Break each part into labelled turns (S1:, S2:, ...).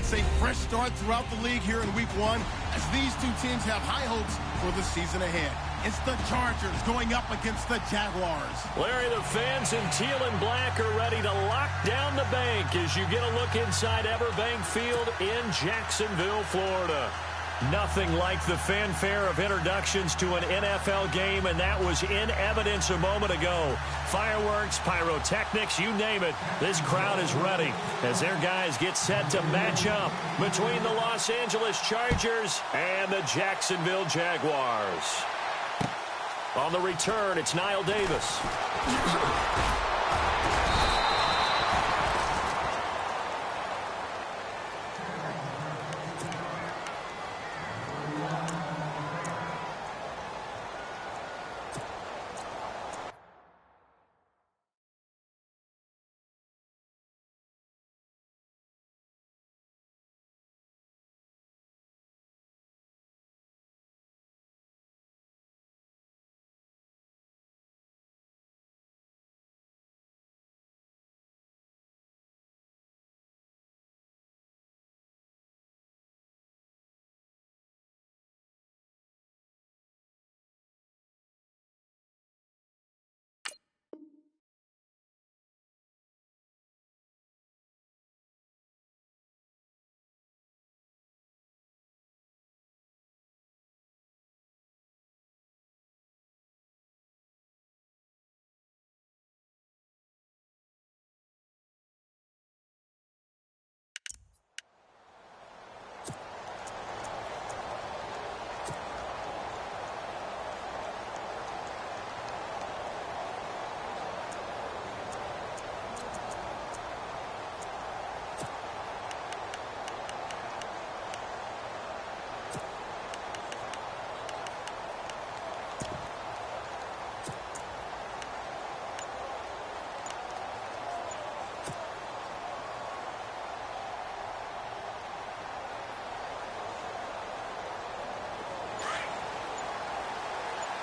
S1: It's a fresh start throughout the league here in Week 1 as these two teams have high hopes for the season ahead. It's the Chargers going up against the Jaguars.
S2: Larry, the fans in teal and black are ready to lock down the bank as you get a look inside Everbank Field in Jacksonville, Florida. Nothing like the fanfare of introductions to an NFL game, and that was in evidence a moment ago. Fireworks, pyrotechnics, you name it. This crowd is ready as their guys get set to match up between the Los Angeles Chargers and the Jacksonville Jaguars. On the return, it's Niall Davis.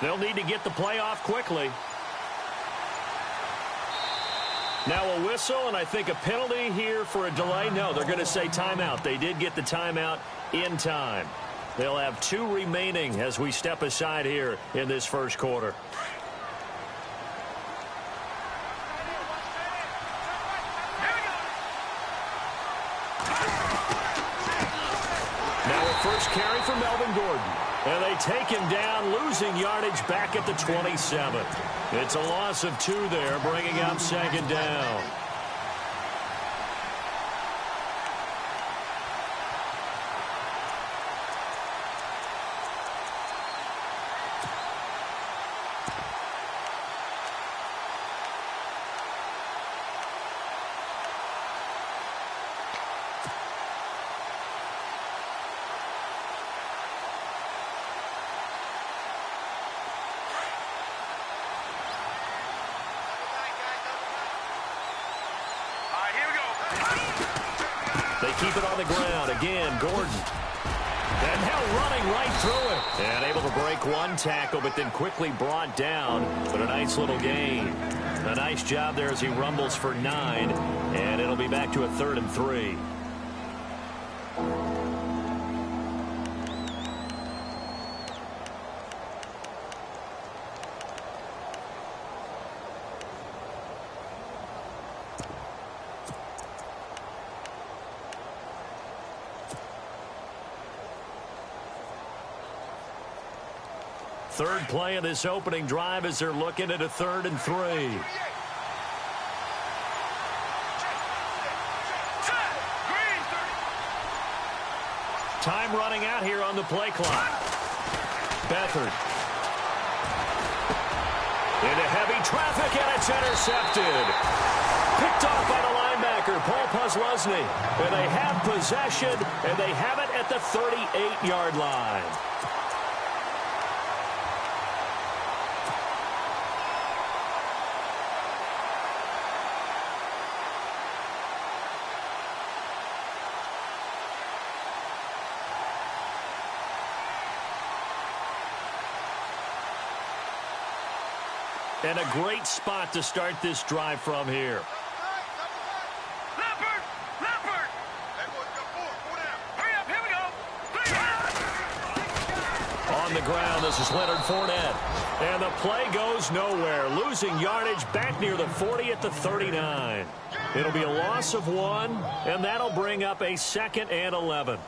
S2: They'll need to get the play off quickly. Now a whistle, and I think a penalty here for a delay. No, they're going to say timeout. They did get the timeout in time. They'll have 2 remaining as we step aside here in this first quarter. Now a first carry for Melvin Gordon. And they take him down, losing yardage back at the 27. It's a loss of 2 there, bringing up second down. They keep it on the ground. Again, Gordon. And now running right through it. And able to break one tackle, but then quickly brought down. But a nice little gain. A nice job there as he rumbles for 9. And it'll be back to a 3rd and 3. Third play of this opening drive as they're looking at a 3rd and 3. Time running out here on the play clock. Beathard. Into heavy traffic, and it's intercepted. Picked off by the linebacker, Paul Posluszny. And they have possession, and they have it at the 38-yard line. And a great spot to start this drive from here. On the ground, this is Leonard Fournette. And the play goes nowhere. Losing yardage back near the 40 at the 39. It'll be a loss of 1, and that'll bring up a 2nd and 11.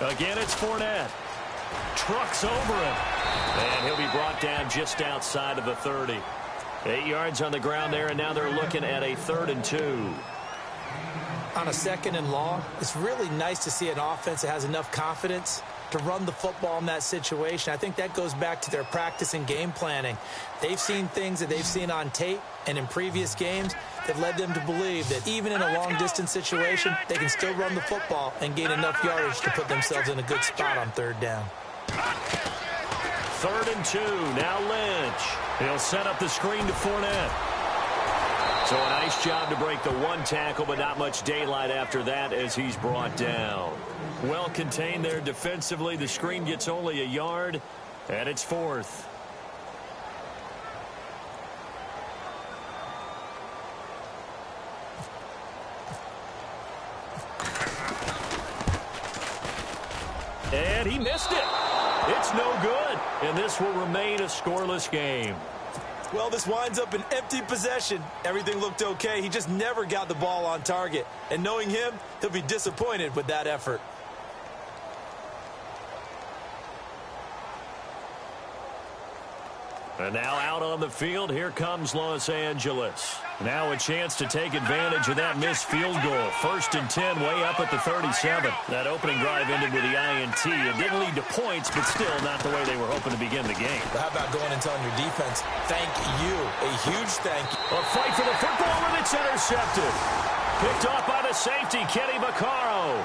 S2: Again, it's Fournette. Trucks over him. And he'll be brought down just outside of the 30. 8 yards on the ground there, and now they're looking at a 3rd and 2.
S3: On a 2nd and long, it's really nice to see an offense that has enough confidence to run the football in that situation. I think that goes back to their practice and game planning. They've seen things that they've seen on tape and in previous games that led them to believe that even in a long-distance situation, they can still run the football and gain enough yardage to put themselves in a good spot on 3rd down.
S2: 3rd and 2. Now Lynch. He'll set up the screen to Fournette. So a nice job to break the 1 tackle, but not much daylight after that as he's brought down. Well contained there defensively. The screen gets only a yard, and it's 4th. And he missed it. It's no good, and this will remain a scoreless game.
S3: Well, this winds up an empty possession. Everything looked okay. He just never got the ball on target. And knowing him, he'll be disappointed with that effort.
S2: And now out on the field, here comes Los Angeles. Now a chance to take advantage of that missed field goal. 1st and 10, way up at the 37. That opening drive ended with the INT. It didn't lead to points, but still not the way they were hoping to begin the game.
S3: But how about going and telling your defense, thank you, a huge thank you.
S2: A fight for the football, and it's intercepted. Picked off by the safety, Kenny Vaccaro.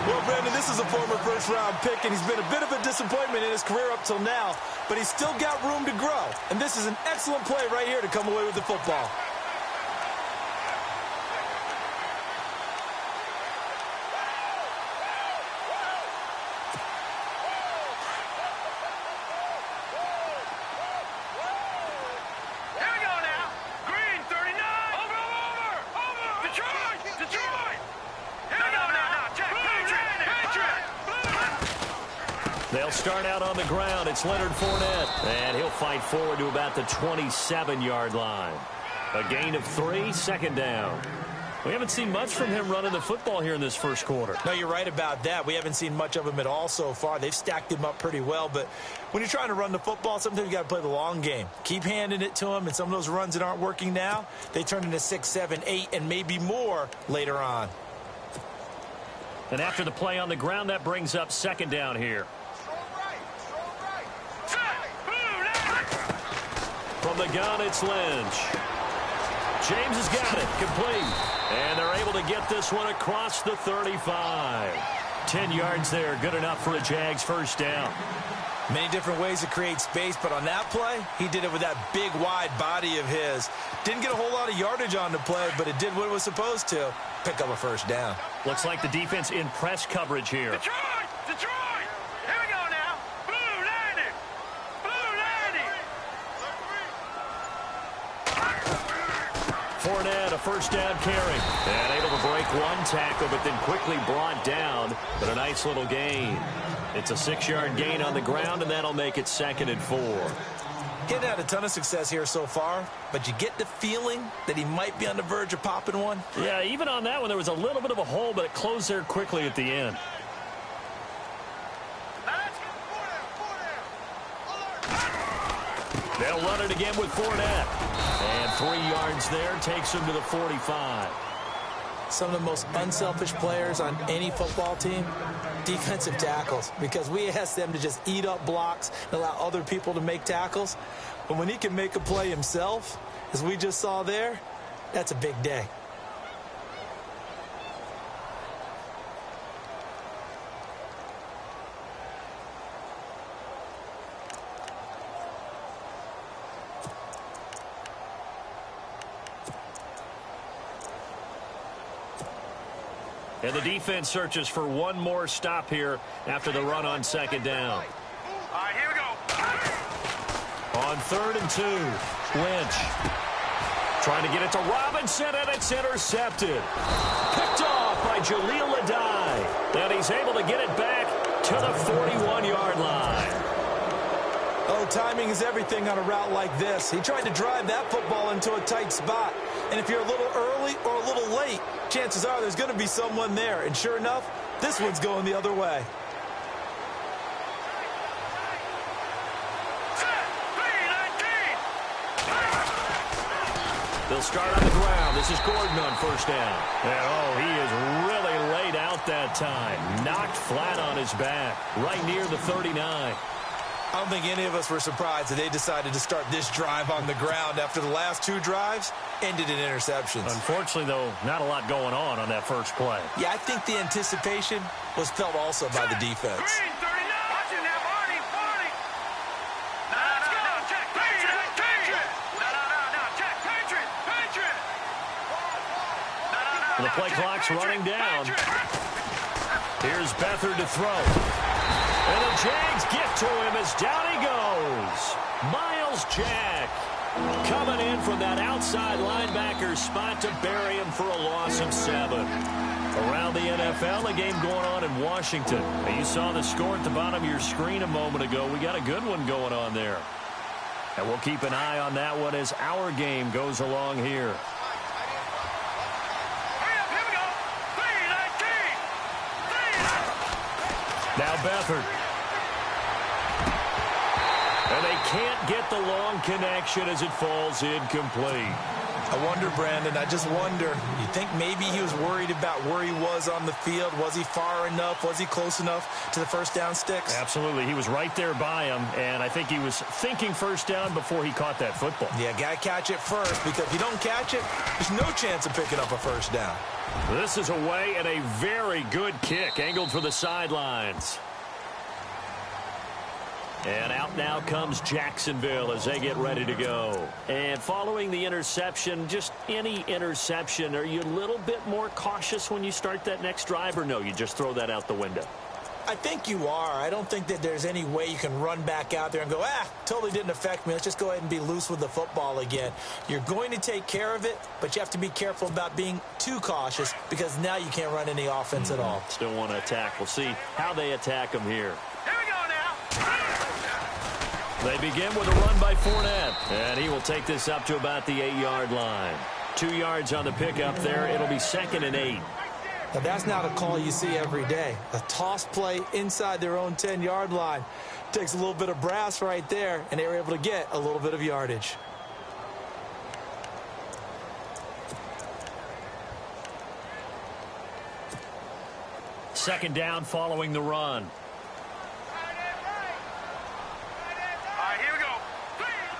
S3: Well, Brandon, this is a former first-round pick, and he's been a bit of a disappointment in his career up till now, but he's still got room to grow. And this is an excellent play right here to come away with the football.
S2: They'll start out on the ground. It's Leonard Fournette. And he'll fight forward to about the 27-yard line. A gain of 3, 2nd down. We haven't seen much from him running the football here in this first quarter.
S3: No, you're right about that. We haven't seen much of him at all so far. They've stacked him up pretty well. But when you're trying to run the football, sometimes you got to play the long game. Keep handing it to him. And some of those runs that aren't working now, they turn into 6, 7, 8, and maybe more later on.
S2: And after the play on the ground, that brings up 2nd down here. From the gun, it's Lynch. James has got it. Complete. And they're able to get this one across the 35. 10 yards there. Good enough for a Jags 1st down.
S3: Many different ways to create space, but on that play, he did it with that big, wide body of his. Didn't get a whole lot of yardage on the play, but it did what it was supposed to. Pick up a 1st down.
S2: Looks like the defense in press coverage here.
S4: Detroit! Detroit! Here we go now. Blue landing! Blue landing!
S2: Fournette, a 1st down carry. And able to break 1 tackle, but then quickly brought down. But a nice little gain. It's a 6-yard gain on the ground, and that'll make it 2nd and 4.
S3: He hadn't had a ton of success here so far, but you get the feeling that he might be on the verge of popping one.
S2: Yeah, even on that one, there was a little bit of a hole, but it closed there quickly at the end. They'll run it again with Fournette. And 3 yards there takes him to the 45.
S3: Some of the most unselfish players on any football team, defensive tackles, because we ask them to just eat up blocks and allow other people to make tackles. But when he can make a play himself, as we just saw there, that's a big day.
S2: And the defense searches for one more stop here after the run on second down.
S4: All right, here we go.
S2: On 3rd and 2, Lynch trying to get it to Robinson, and it's intercepted. Picked off by Jaleel Adai. And he's able to get it back to the 41-yard line.
S3: Oh, timing is everything on a route like this. He tried to drive that football into a tight spot. And if you're a little early or a little late, chances are there's going to be someone there. And sure enough, this one's going the other way.
S2: They'll start on the ground. This is Gordon on first down. And, oh, he is really laid out that time. Knocked flat on his back, right near the 39.
S3: I don't think any of us were surprised that they decided to start this drive on the ground after the last 2 drives ended in interceptions.
S2: Unfortunately, though, not a lot going on that first play.
S3: Yeah, I think the anticipation was felt also by the defense.
S4: Green, 39. Watch it now, Barney. No, check. Patriot. No, check. Patriot.
S2: The play clock's running down. Here's Beathard to throw. And the Jags get to him as down he goes. Miles Jack coming in from that outside linebacker spot to bury him for a loss of 7. Around the NFL, a game going on in Washington. You saw the score at the bottom of your screen a moment ago. We got a good one going on there. And we'll keep an eye on that one as our game goes along here. Now Beathard. And they can't get the long connection as it falls incomplete.
S3: I wonder, Brandon, I just wonder, you think maybe he was worried about where he was on the field? Was he far enough? Was he close enough to the first down sticks?
S2: Absolutely. He was right there by him, and I think he was thinking first down before he caught that football.
S3: Yeah, got to catch it first, because if you don't catch it, there's no chance of picking up a first down.
S2: This is away and a very good kick, angled for the sidelines. And out now comes Jacksonville as they get ready to go. And following the interception, just any interception, are you a little bit more cautious when you start that next drive, or no, you just throw that out the window?
S3: I think you are. I don't think that there's any way you can run back out there and go, totally didn't affect me. Let's just go ahead and be loose with the football again. You're going to take care of it, but you have to be careful about being too cautious, because now you can't run any offense at all.
S2: Still want to attack. We'll see how they attack them here.
S4: Here we go now.
S2: They begin with a run by Fournette, and he will take this up to about the 8-yard line. 2 yards on the pickup there. It'll be 2nd and 8.
S3: Now, that's not a call you see every day. A toss play inside their own 10-yard line. Takes a little bit of brass right there, and they were able to get a little bit of yardage.
S2: Second down following the run.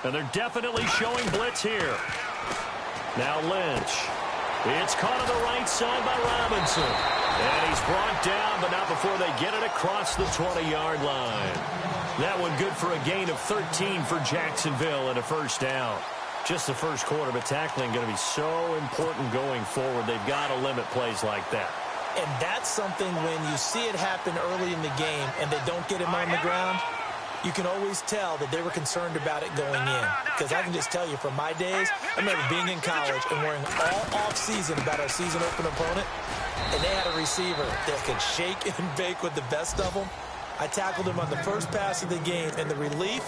S2: And they're definitely showing blitz here. Now Lynch. It's caught on the right side by Robinson. And he's brought down, but not before they get it across the 20-yard line. That one good for a gain of 13 for Jacksonville and a first down. Just the first quarter, but tackling going to be so important going forward. They've got to limit plays like that.
S3: And that's something when you see it happen early in the game and they don't get him on the ground, you can always tell that they were concerned about it going in. Because I can just tell you from my days, I remember being in college and worrying all off-season about our season open opponent, and they had a receiver that could shake and bake with the best of them. I tackled him on the first pass of the game, and the relief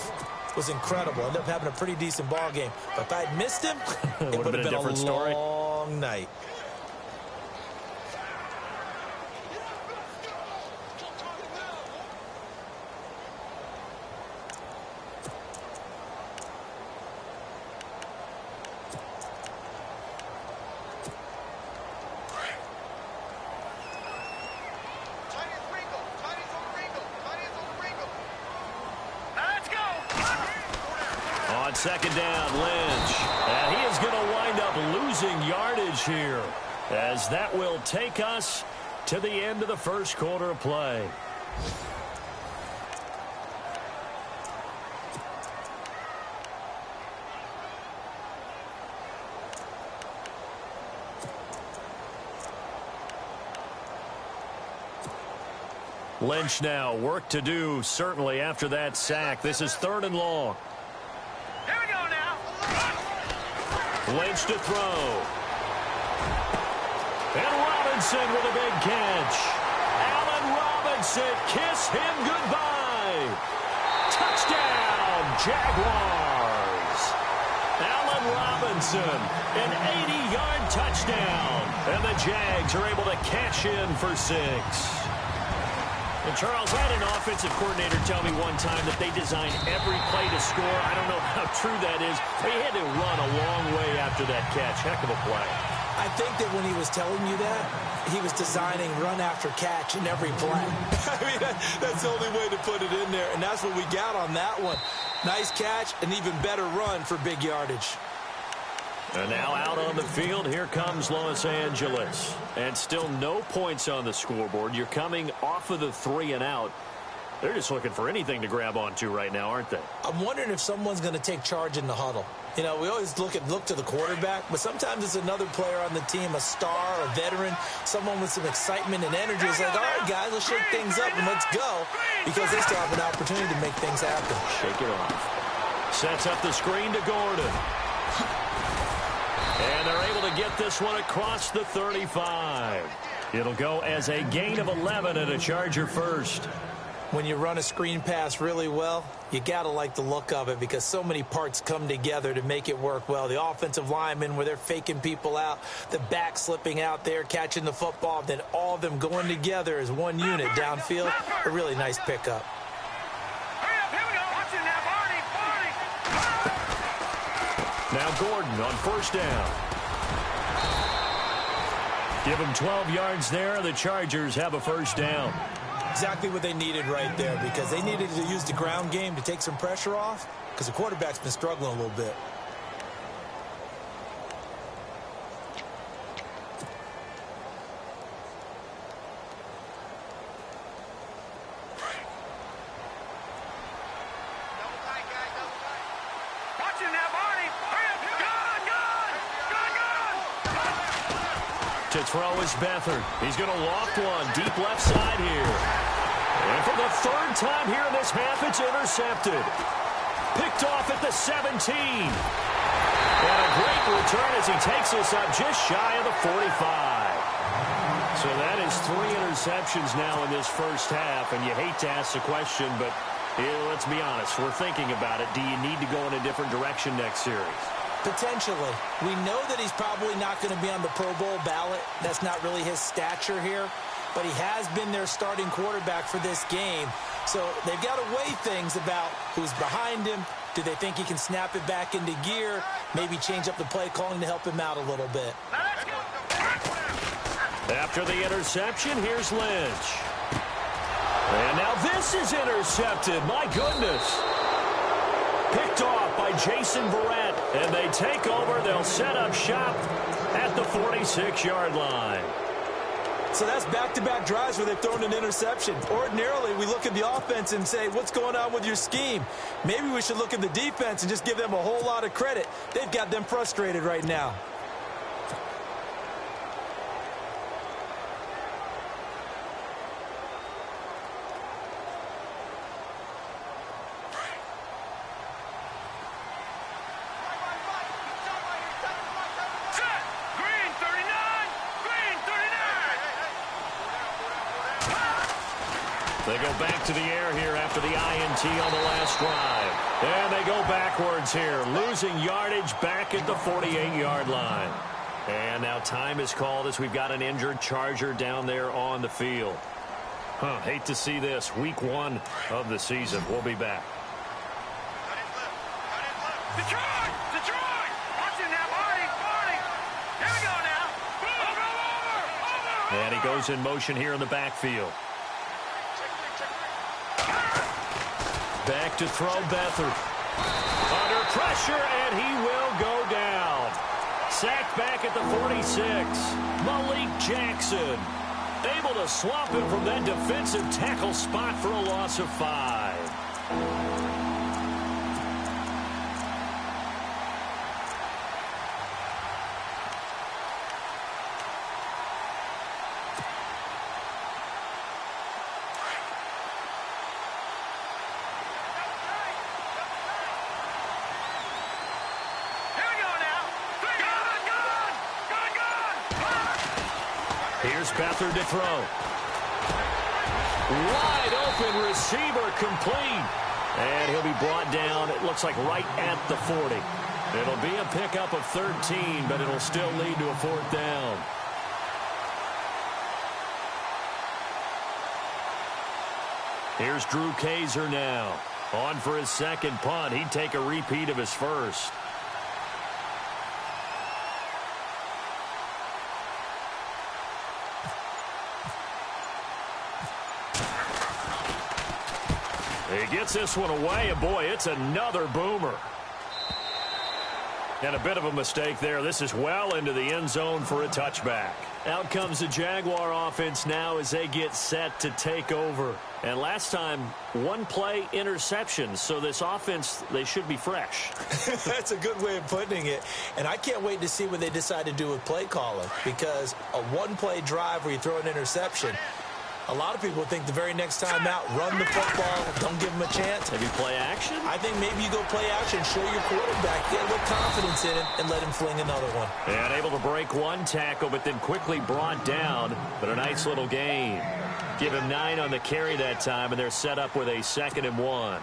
S3: was incredible. I ended up having a pretty decent ball game. But if I had missed him, it would have been a
S2: different story.
S3: Long night.
S2: Second down, Lynch. And he is going to wind up losing yardage here, as that will take us to the end of the first quarter of play. Lynch now, work to do, certainly after that sack. This is 3rd and long.
S4: Here we go now.
S2: Lynch to throw. And Robinson with a big catch. Allen Robinson, kiss him goodbye. Touchdown, Jaguars. Allen Robinson, an 80-yard touchdown. And the Jags are able to cash in for 6. And Charles, I had an offensive coordinator tell me one time that they designed every play to score. I don't know how true that is. They had to run a long way after that catch. Heck of a play.
S3: I think that when he was telling you that, he was designing run after catch in every play. I mean, that's the only way to put it in there, and that's what we got on that one. Nice catch, an even better run for big yardage.
S2: And now out on the field, here comes Los Angeles. And still no points on the scoreboard. You're coming off of the 3 and out. They're just looking for anything to grab onto right now, aren't they?
S3: I'm wondering if someone's going to take charge in the huddle. You know, we always look to the quarterback, but sometimes it's another player on the team, a star, a veteran, someone with some excitement and energy. It's like, all right, guys, let's shake things up and let's go, because they still have an opportunity to make things happen.
S2: Shake it off. Sets up the screen to Gordon. And they're able to get this one across the 35. It'll go as a gain of 11 and a Charger first.
S3: When you run a screen pass really well, you got to like the look of it because so many parts come together to make it work well. The offensive linemen where they're faking people out, the back slipping out there, catching the football, then all of them going together as one unit downfield. A really nice pickup.
S2: Now Gordon on 1st down. Give him 12 yards there. The Chargers have a 1st down.
S3: Exactly what they needed right there because they needed to use the ground game to take some pressure off because the quarterback's been struggling a little bit.
S2: To throw is Beathard. He's going to loft one deep left side here. And for the 3rd time here in this half, it's intercepted. Picked off at the 17. And a great return as he takes us up just shy of the 45. So that is 3 interceptions now in this first half. And you hate to ask the question, but let's be honest. We're thinking about it. Do you need to go in a different direction next series?
S3: Potentially. We know that he's probably not going to be on the Pro Bowl ballot. That's not really his stature here. But he has been their starting quarterback for this game. So they've got to weigh things about who's behind him. Do they think he can snap it back into gear? Maybe change up the play calling to help him out a little bit.
S2: After the interception, here's Lynch. And now this is intercepted. My goodness. Picked off by Jason Verrett. And they take over. They'll set up shop at the 46-yard line.
S3: So that's back-to-back drives where they've thrown an interception. Ordinarily, we look at the offense and say, what's going on with your scheme? Maybe we should look at the defense and just give them a whole lot of credit. They've got them frustrated right now.
S2: They go back to the air here after the INT on the last drive. And they go backwards here, losing yardage back at the 48-yard line. And now time is called as we've got an injured Charger down there on the field. Hate to see this. Week 1 of the season. We'll be back.
S4: Detroit! Detroit! Watch it now, Marty! Here we go now. Over!
S2: And he goes in motion here in the backfield. Back to throw Beathard. Under pressure, and he will go down. Sacked back at the 46. Malik Jackson able to swamp him from that defensive tackle spot for a loss of 5. Here's Beathard to throw. Wide open receiver complete. And he'll be brought down, it looks like right at the 40. It'll be a pickup of 13, but it'll still lead to a 4th down. Here's Drew Kaiser now. On for his second punt. He'd take a repeat of his first. He gets this one away, and boy, it's another boomer. And a bit of a mistake there. This is well into the end zone for a touchback. Out comes the Jaguar offense now as they get set to take over. And last time, one play interception. So this offense, they should be fresh.
S3: That's a good way of putting it. And I can't wait to see what they decide to do with play calling. Because a one-play drive where you throw an interception, a lot of people think the very next time out, run the football, don't give them a chance.
S2: Maybe play action?
S3: I think maybe you go play action, show your quarterback, get a little confidence in it, and let him fling another one.
S2: And able to break one tackle, but then quickly brought down. But a nice little gain. Give him 9 on the carry that time, and they're set up with a 2nd and 1.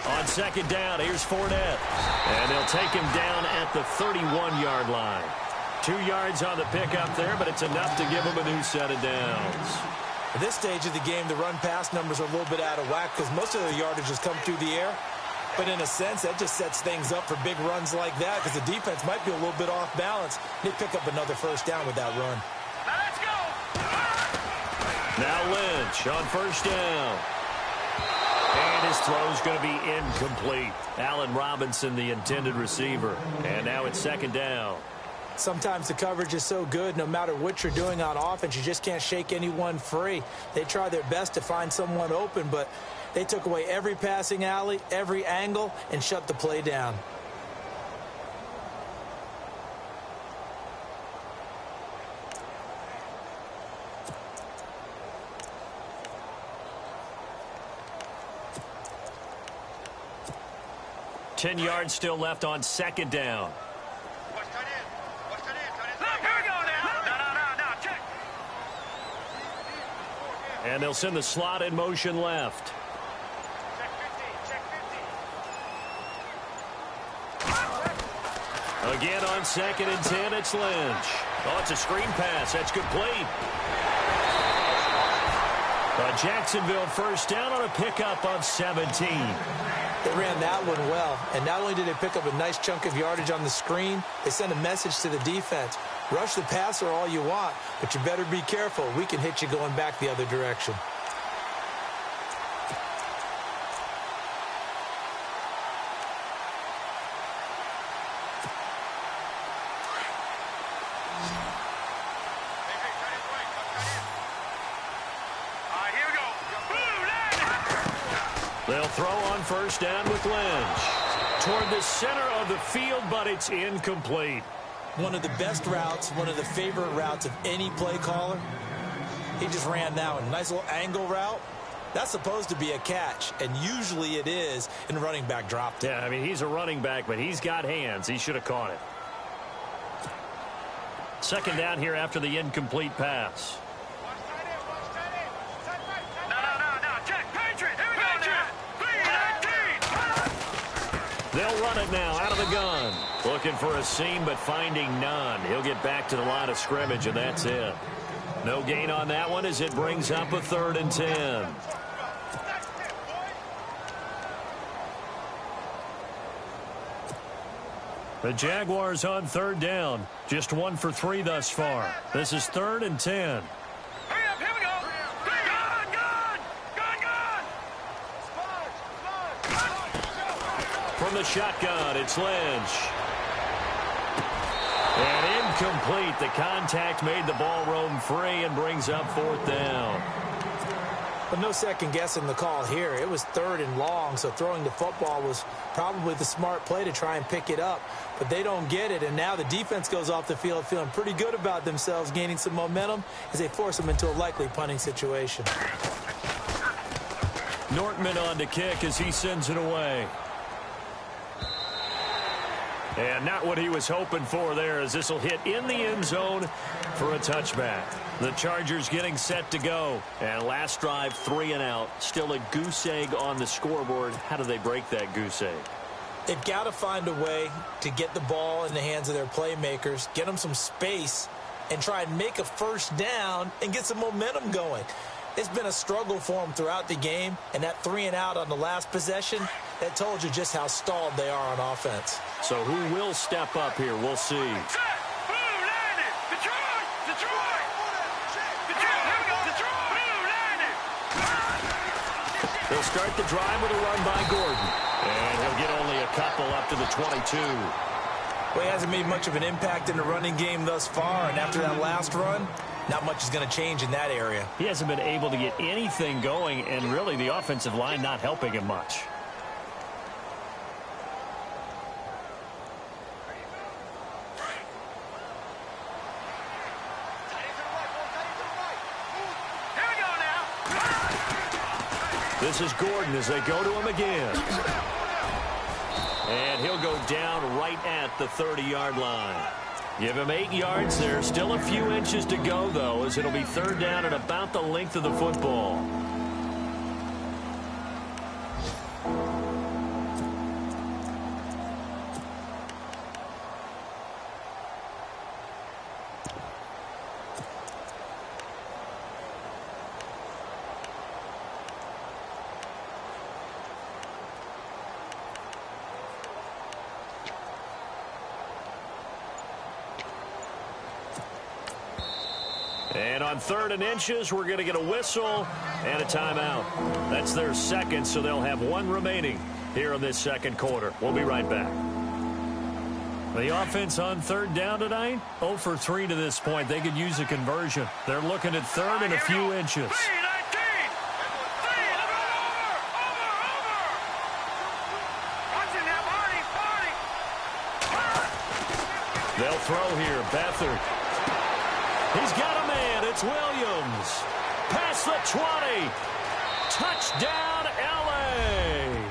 S2: On 2nd down, here's Fournette. And they'll take him down at the 31-yard line. 2 yards on the pickup there, but it's enough to give him a new set of downs.
S3: At this stage of the game, the run-pass numbers are a little bit out of whack because most of the yardage has come through the air. But in a sense, that just sets things up for big runs like that because the defense might be a little bit off balance. They pick up another 1st down with that run.
S4: Now let's go.
S2: Now Lynch on 1st down. And his throw's going to be incomplete. Allen Robinson, the intended receiver. And now it's 2nd down.
S3: Sometimes the coverage is so good, no matter what you're doing on offense, you just can't shake anyone free. They try their best to find someone open, but they took away every passing alley, every angle, and shut the play down.
S2: Ten yards still left on 2nd down. And they'll send the slot in motion left. Again on 2nd and 10, it's Lynch. Oh, it's a screen pass. That's complete. Jacksonville 1st down on a pickup of 17.
S3: They ran that one well, and not only did they pick up a nice chunk of yardage on the screen, they sent a message to the defense. Rush the passer all you want, but you better be careful. We can hit you going back the other direction.
S2: They'll throw on 1st down with Lynch. Toward the center of the field, but it's incomplete.
S3: One of the best routes, one of the favorite routes of any play caller. He just ran that one. Nice little angle route. That's supposed to be a catch, and usually it is, and the running back dropped it.
S2: Yeah, I mean, he's a running back, but he's got hands. He should have caught it. 2nd down here after the incomplete pass. They'll run it now out of the gun. Looking for a seam, but finding none. He'll get back to the line of scrimmage, and that's it. No gain on that one as it brings up a 3rd and 10. The Jaguars on 3rd down. Just 1 for 3 thus far. This is 3rd and 10. From the shotgun, it's Lynch. And incomplete. The contact made the ball roam free and brings up 4th down.
S3: But no second guessing the call here. It was 3rd and long, so throwing the football was probably the smart play to try and pick it up. But they don't get it, and now the defense goes off the field feeling pretty good about themselves, gaining some momentum as they force them into a likely punting situation.
S2: Nortman on to kick as he sends it away. And not what he was hoping for there, as this will hit in the end zone for a touchback. The Chargers getting set to go. And last drive, 3 and out. Still a goose egg on the scoreboard. How do they break that goose egg?
S3: They've got to find a way to get the ball in the hands of their playmakers, get them some space, and try and make a first down and get some momentum going. It's been a struggle for them throughout the game, and that 3 and out on the last possession, that told you just how stalled they are on offense.
S2: So who will step up here? We'll see. They'll start the drive with a run by Gordon. And he'll get only a couple up to the 22.
S3: Well, he hasn't made much of an impact in the running game thus far, and after that last run, not much is going to change in that area.
S2: He hasn't been able to get anything going, and really the offensive line not helping him much. This is Gordon as they go to him again. And he'll go down right at the 30-yard line. Give him 8 yards there. Still a few inches to go, though, as it'll be third down at about the length of the football. And on 3rd and inches, we're going to get a whistle and a timeout. That's their second, so they'll have 1 remaining here in this second quarter. We'll be right back. The offense on 3rd down tonight, 0 for 3 to this point. They could use a conversion. They're looking at 3rd and a few inches. They'll throw here. Beathard. He's got a man. It's Williams. Past the 20. Touchdown, L.A.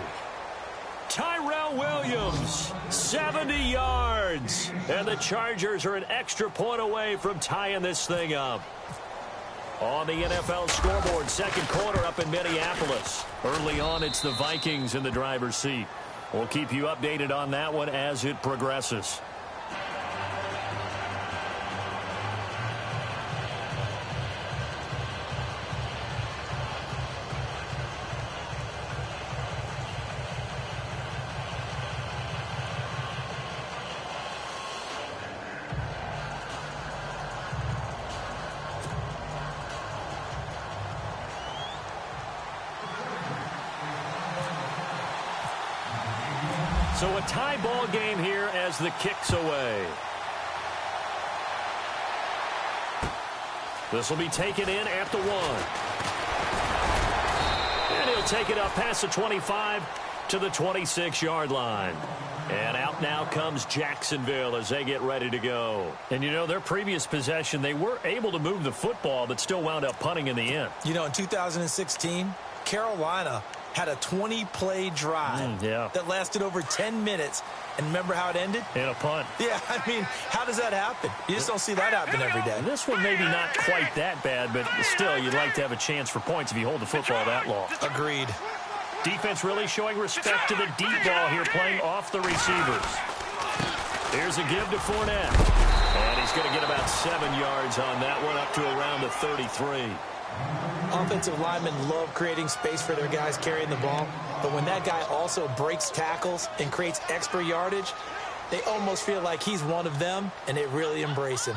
S2: Tyrell Williams, 70 yards. And the Chargers are an extra point away from tying this thing up. On the NFL scoreboard, second quarter up in Minneapolis. Early on, it's the Vikings in the driver's seat. We'll keep you updated on that one as it progresses. So a tie ball game here as the kick's away. This will be taken in at the 1. And he'll take it up past the 25 to the 26-yard line. And out now comes Jacksonville as they get ready to go. And, you know, their previous possession, they were able to move the football but still wound up punting in the end.
S3: You know, in 2016, Carolina had a 20-play drive that lasted over 10 minutes. And remember how it ended?
S2: In a punt.
S3: Yeah, I mean, how does that happen? You just don't see that happen every day.
S2: This one maybe not quite that bad, but still, you'd like to have a chance for points if you hold the football that long.
S3: Agreed.
S2: Defense really showing respect to the deep ball here, playing off the receivers. Here's a give to Fournette. And he's going to get about 7 yards on that one, up to around the 33.
S3: Offensive linemen love creating space for their guys carrying the ball, but when that guy also breaks tackles and creates extra yardage, they almost feel like he's one of them, and they really embrace him.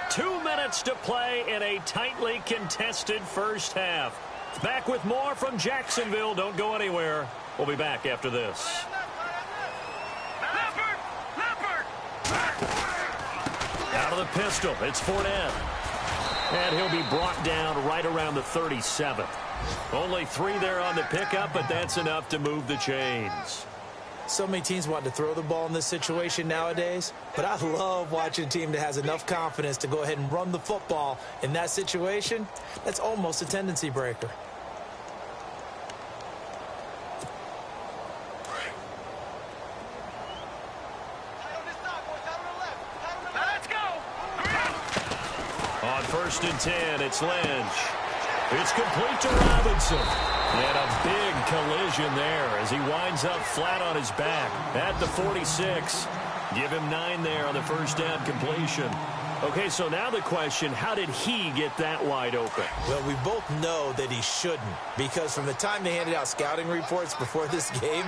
S2: Two minutes to play in a tightly contested first half. Back with more from Jacksonville. Don't go anywhere. We'll be back after this. Out of the pistol, it's Fournette. And he'll be brought down right around the 37. Only 3 there on the pickup, but that's enough to move the chains.
S3: So many teams want to throw the ball in this situation nowadays, but I love watching a team that has enough confidence to go ahead and run the football in that situation. That's almost a tendency breaker.
S4: Let's go.
S2: On 1st and 10, it's Lynch. It's complete to Robinson. And a big collision there as he winds up flat on his back at the 46. Give him 9 there on the first down completion. Okay, so now the question, how did he get that wide open?
S3: Well, we both know that he shouldn't, because from the time they handed out scouting reports before this game,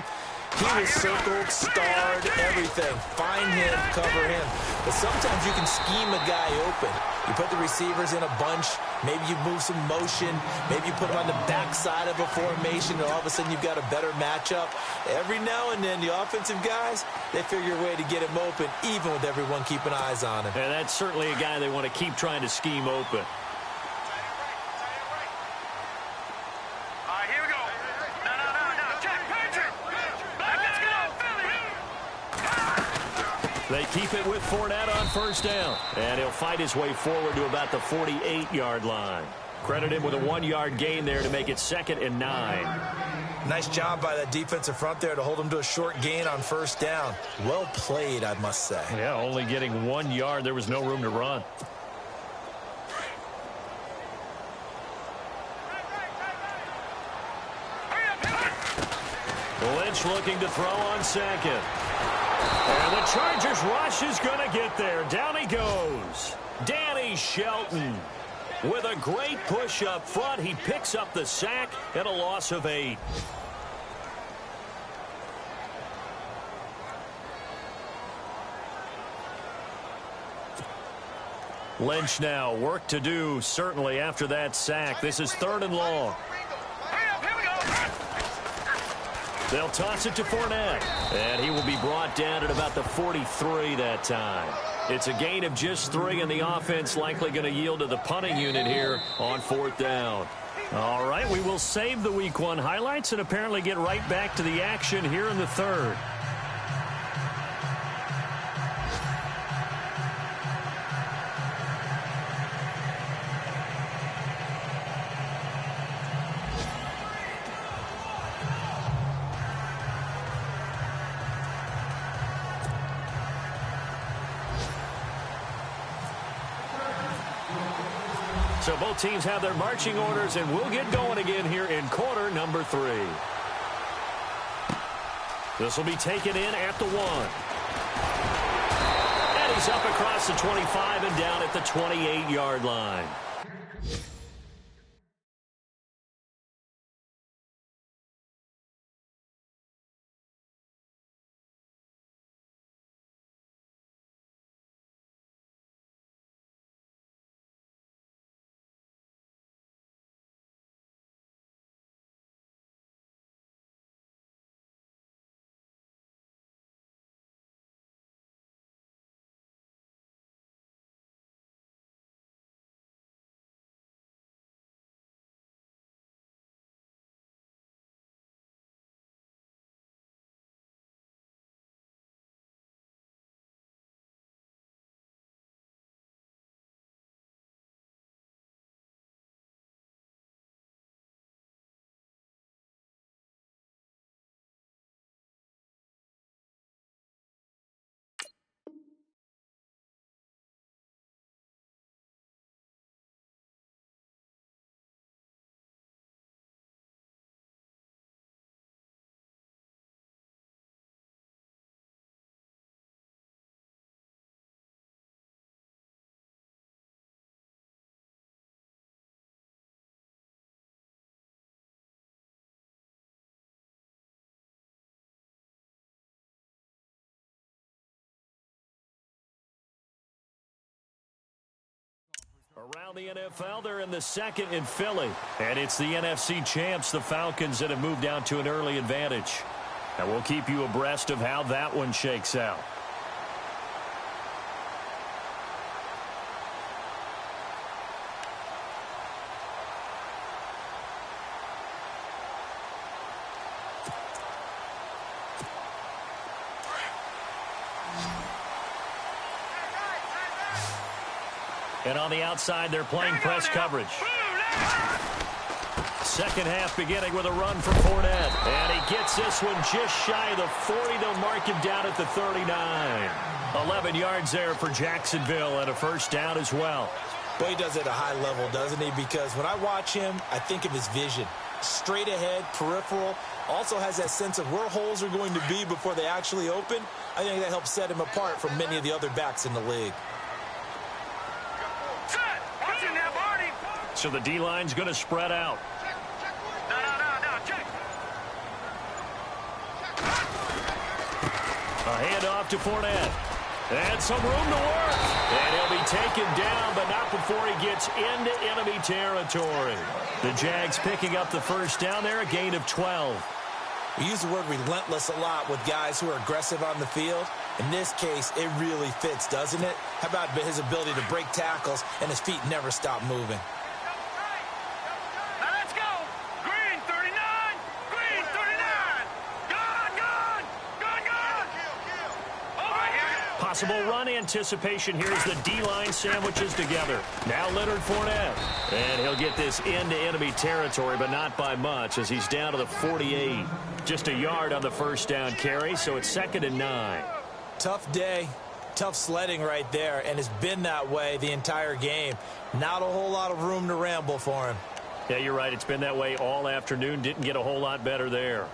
S3: he was circled, starred, everything. Find him, cover him. But sometimes you can scheme a guy open. You put the receivers in a bunch. Maybe you move some motion. Maybe you put them on the backside of a formation, and all of a sudden you've got a better matchup. Every now and then, the offensive guys, they figure a way to get him open, even with everyone keeping eyes on him.
S2: And that's certainly a guy they want to keep trying to scheme open.
S4: Here we go. No. Check. Patrick. Let's go, Philly.
S2: They keep it with Fournette on first down. And he'll fight his way forward to about the 48-yard line. Credit him with a 1-yard gain there to make it 2nd and 9.
S3: Nice job by that defensive front there to hold him to a short gain on first down. Well played, I must say.
S2: Yeah, only getting 1 yard. There was no room to run. Lynch looking to throw on 2nd. And the Chargers rush is going to get there. Down he goes. Danny Shelton with a great push up front. He picks up the sack and a loss of 8. Lynch now, work to do certainly after that sack. This is 3rd and long. They'll toss it to Fournette, and he will be brought down at about the 43 that time. It's a gain of just 3, and the offense likely going to yield to the punting unit here on 4th down. All right, we will save the Week 1 highlights and apparently get right back to the action here in the 3rd. So both teams have their marching orders, and we'll get going again here in quarter number 3. This will be taken in at the 1. And he's up across the 25 and down at the 28-yard line. Around the NFL, they're in the 2nd in Philly. And it's the NFC champs, the Falcons, that have moved down to an early advantage. And we'll keep you abreast of how that one shakes out. And on the outside, they're playing press coverage. Second half beginning with a run for Fournette. And he gets this one just shy of the 40. They'll mark him down at the 39. 11 yards there for Jacksonville and a first down as well.
S3: Well, he does it at a high level, doesn't he? Because when I watch him, I think of his vision. Straight ahead, peripheral. Also has that sense of where holes are going to be before they actually open. I think that helps set him apart from many of the other backs in the league.
S2: So the D-line's going to spread out. A handoff to Fournette. And some room to work. And he'll be taken down, but not before he gets into enemy territory. The Jags picking up the first down there, a gain of 12.
S3: We use the word relentless a lot with guys who are aggressive on the field. In this case, it really fits, doesn't it? How about his ability to break tackles and his feet never stop moving?
S2: Possible run anticipation here as the D-line sandwiches together. Now Leonard Fournette. And he'll get this into enemy territory, but not by much as he's down to the 48. Just a yard on the first down carry, so it's 2nd and 9.
S3: Tough day, tough sledding right there, and it's been that way the entire game. Not a whole lot of room to ramble for him.
S2: Yeah, you're right. It's been that way all afternoon. Didn't get a whole lot better there.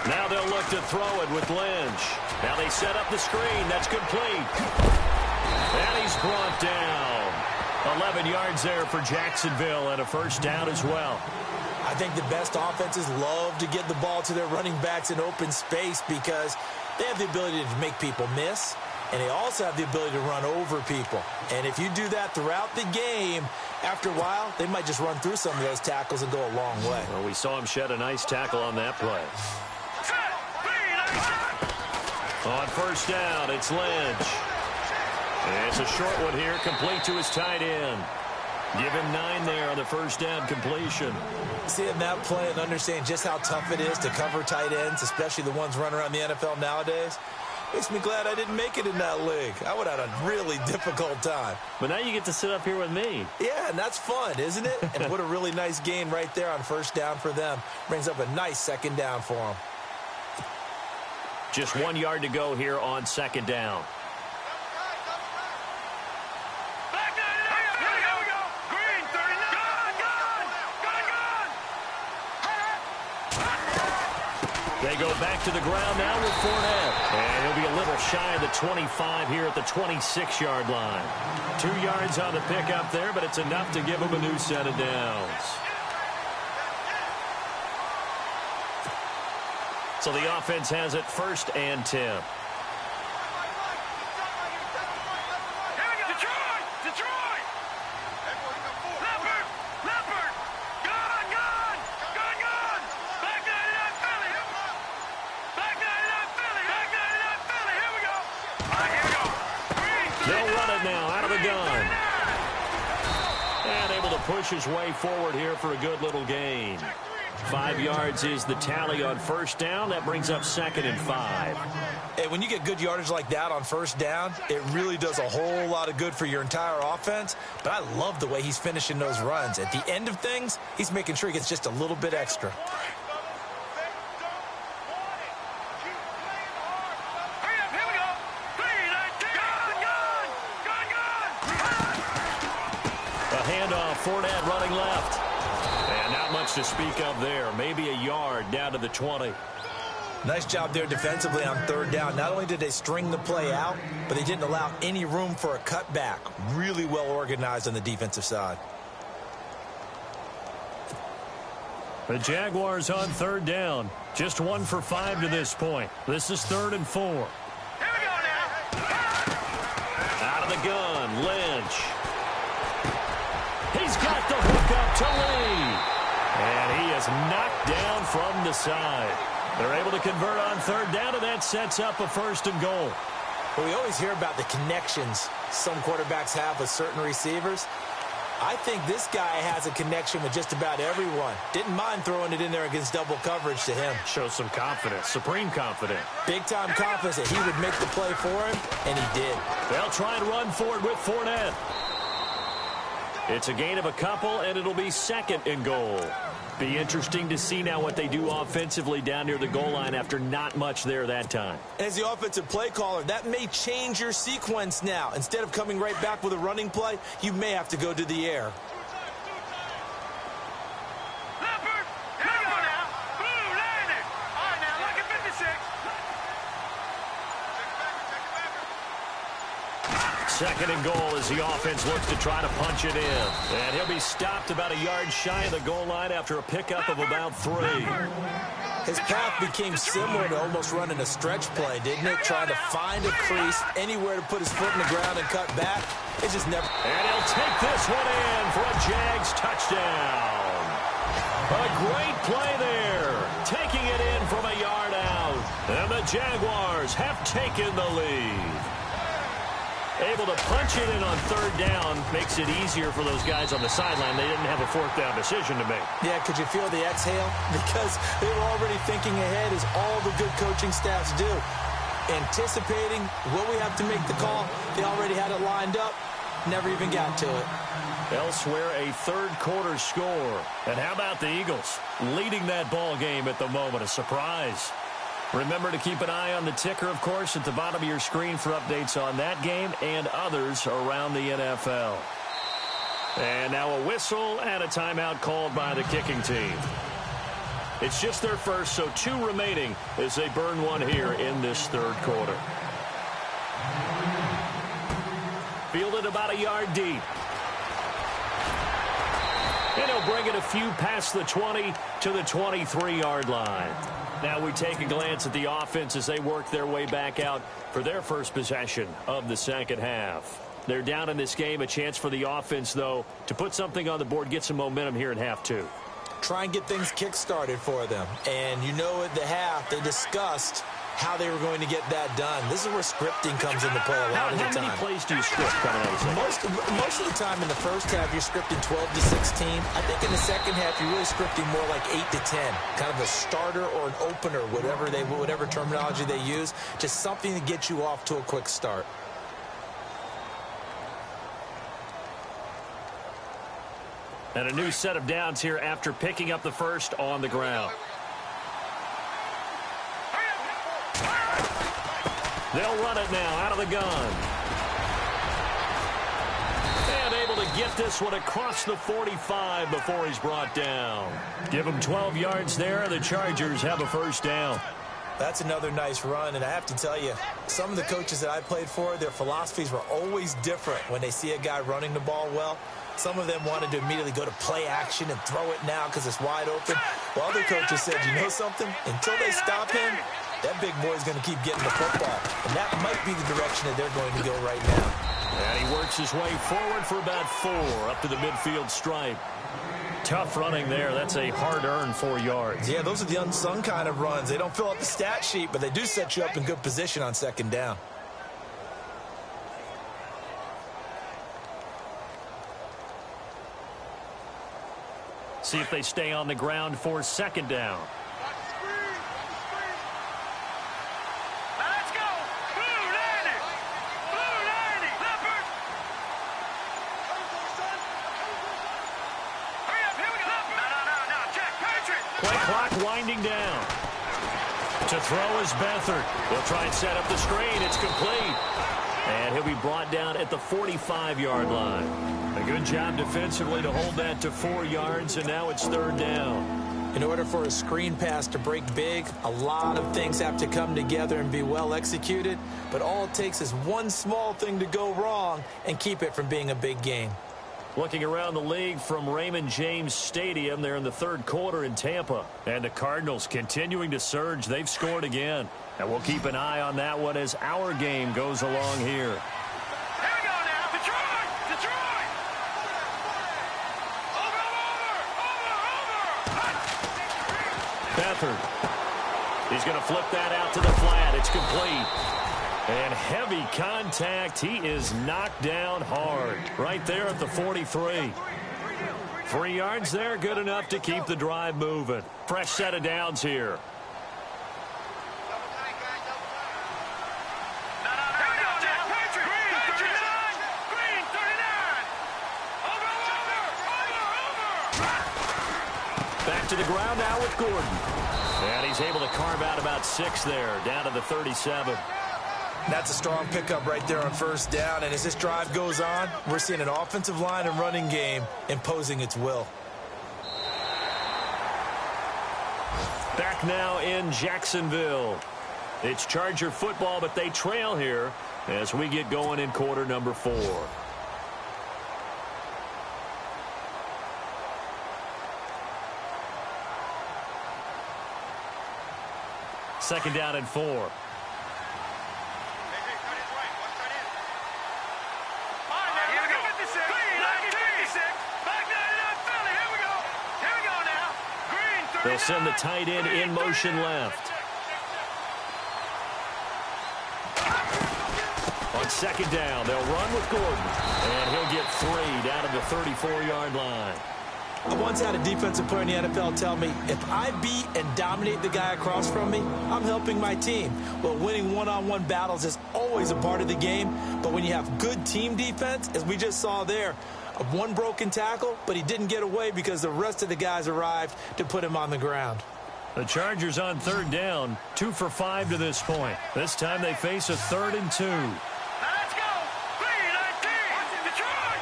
S2: Now they'll look to throw it with Lynch. Now they set up the screen. That's complete. And he's brought down. 11 yards there for Jacksonville and a first down as well.
S3: I think the best offenses love to get the ball to their running backs in open space because they have the ability to make people miss, and they also have the ability to run over people. And if you do that throughout the game, after a while, they might just run through some of those tackles and go a long way.
S2: Well, we saw him shed a nice tackle on that play. On first down, it's Lynch. And it's a short one here, complete to his tight end. Give him 9 there on the first down completion.
S3: Seeing that play and understanding just how tough it is to cover tight ends, especially the ones running around the NFL nowadays, makes me glad I didn't make it in that league. I would have had a really difficult time.
S2: But now you get to sit up here with me.
S3: Yeah, and that's fun, isn't it? And what a really nice gain right there on first down for them. Brings up a nice second down for them.
S2: Just 1 yard to go here on second down. They go back to the ground now with Fournette. And he'll be a little shy of the 25 here at the 26-yard line. 2 yards on the pickup there, but it's enough to give him a new set of downs. So the offense has it 1st and 10. Push his way forward here for a good little gain. 5 yards is the tally on first down. That brings up 2nd and 5.
S3: Hey, when you get good yardage like that on first down, it really does a whole lot of good for your entire offense. But I love the way he's finishing those runs. At the end of things, he's making sure he gets just a little bit extra. Fournette running left. And not much to speak of there. Maybe a yard down to the 20. Nice job there defensively on third down. Not only did they string the play out, but they didn't allow any room for a cutback. Really well organized on the defensive side.
S2: The Jaguars on third down. Just 1 for 5 to this point. This is 3rd and 4. Here we go now. Out of the gun, Lynch. He's got the hook up to Lee. And he is knocked down from the side. They're able to convert on third down, and that sets up a 1st and goal.
S3: Well, we always hear about the connections some quarterbacks have with certain receivers. I think this guy has a connection with just about everyone. Didn't mind throwing it in there against double coverage to him.
S2: Shows some confidence, supreme confidence.
S3: Big-time confidence that he would make the play for him, and he did.
S2: They'll try and run for it with Fournette. It's a gain of a couple, and it'll be second and goal. Be interesting to see now what they do offensively down near the goal line after not much there that time.
S3: As the offensive play caller, that may change your sequence now. Instead of coming right back with a running play, you may have to go to the air.
S4: Leopard, here we go now. Blue, landing. All right, now, look at 56.
S2: Second and goal as the offense looks to try to punch it in. And he'll be stopped about a yard shy of the goal line after a pickup of about 3.
S3: His path became similar to almost running a stretch play, didn't it? Trying to find a crease, anywhere to put his foot in the ground and cut back. It just never...
S2: And he'll take this one in for a Jags touchdown. A great play there. Taking it in from a yard out. And the Jaguars have taken the lead. Able to punch it in on third down makes it easier for those guys on the sideline. They didn't have a fourth down decision to make.
S3: Yeah, could you feel the exhale? Because they were already thinking ahead, as all the good coaching staffs do. Anticipating, will we have to make the call? They already had it lined up. Never even got to it.
S2: Elsewhere, a third quarter score. And how about the Eagles leading that ball game at the moment? A surprise. Remember to keep an eye on the ticker, of course, at the bottom of your screen for updates on that game and others around the NFL. And now a whistle and a timeout called by the kicking team. It's just their first, so 2 remaining as they burn one here in this third quarter. Fielded about a yard deep. And he'll bring it a few past the 20 to the 23-yard line. Now we take a glance at the offense as they work their way back out for their first possession of the second half. They're down in this game. A chance for the offense, though, to put something on the board, get some momentum here in half 2.
S3: Try and get things kick-started for them. And you know at the half, they discussed how they were going to get that done. This is where scripting comes into play a lot of the time.
S2: How many plays do you script coming out of the second?
S3: Most of the time in the first half, you're scripting 12 to 16. I think in the second half, you're really scripting more like 8 to 10. Kind of a starter or an opener, whatever terminology they use. Just something to get you off to a quick start.
S2: And a new set of downs here after picking up the first on the ground. They'll run it now out of the gun. And able to get this one across the 45 before he's brought down. Give him 12 yards there. The Chargers have a first down.
S3: That's another nice run, and I have to tell you, some of the coaches that I played for, their philosophies were always different when they see a guy running the ball well. Some of them wanted to immediately go to play action and throw it now because it's wide open. While other coaches said, you know something? Until they stop him, that big boy's going to keep getting the football. And that might be the direction that they're going to go right now.
S2: And he works his way forward for about 4 up to the midfield stripe. Tough running there. That's a hard-earned 4 yards.
S3: Yeah, those are the unsung kind of runs. They don't fill up the stat sheet, but they do set you up in good position on second down.
S2: See if they stay on the ground for second down.
S4: Let's go. Blue landing. Blue landing. Leopard. Hurry up. Here we go. No. Jack, Patrick.
S2: Play clock winding down. To throw is Beathard. They'll try and set up the screen. It's complete. And he'll be brought down at the 45-yard line. A good job defensively to hold that to 4 yards, and now it's third down.
S3: In order for a screen pass to break big, a lot of things have to come together and be well executed, but all it takes is one small thing to go wrong and keep it from being a big game.
S2: Looking around the league from Raymond James Stadium, they're in the third quarter in Tampa. And the Cardinals continuing to surge. They've scored again. And we'll keep an eye on that one as our game goes along here.
S4: Here we go now. Detroit. Over.
S2: Beathard. He's going to flip that out to the flat. It's complete. And heavy contact. He is knocked down hard right there at the 43. 3 yards there, good enough to keep the drive moving. Fresh set of downs here. Back to the ground now with Gordon. And he's able to carve out about 6 there, down to the 37.
S3: That's a strong pickup right there on first down. And as this drive goes on, we're seeing an offensive line and running game imposing its will.
S2: Back now in Jacksonville. It's Charger football, but they trail here as we get going in quarter number 4. Second down and 4. They'll send the tight end in motion left. On second down, they'll run with Gordon. And he'll get 3 down to the 34-yard line.
S3: I once had a defensive player in the NFL tell me, if I beat and dominate the guy across from me, I'm helping my team. Well, winning one-on-one battles is always a part of the game, but when you have good team defense, as we just saw there, one broken tackle, but he didn't get away because the rest of the guys arrived to put him on the ground.
S2: The Chargers on third down, 2 for 5 to this point. This time they face a 3rd and 2.
S4: Let's go! 3-19! Detroit!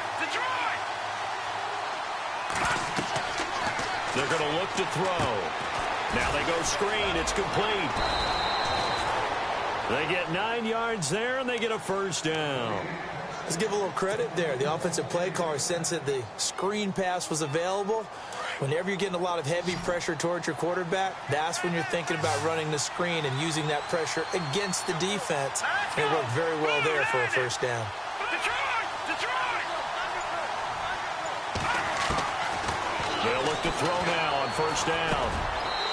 S2: They're going to look to throw. Now they go screen. It's complete. They get 9 yards there, and they get a first down.
S3: Let's give a little credit there. The offensive play caller sensed that the screen pass was available. Whenever you're getting a lot of heavy pressure towards your quarterback, that's when you're thinking about running the screen and using that pressure against the defense. And it worked very well there for a first down.
S4: Detroit!
S2: They'll look to throw now on first down.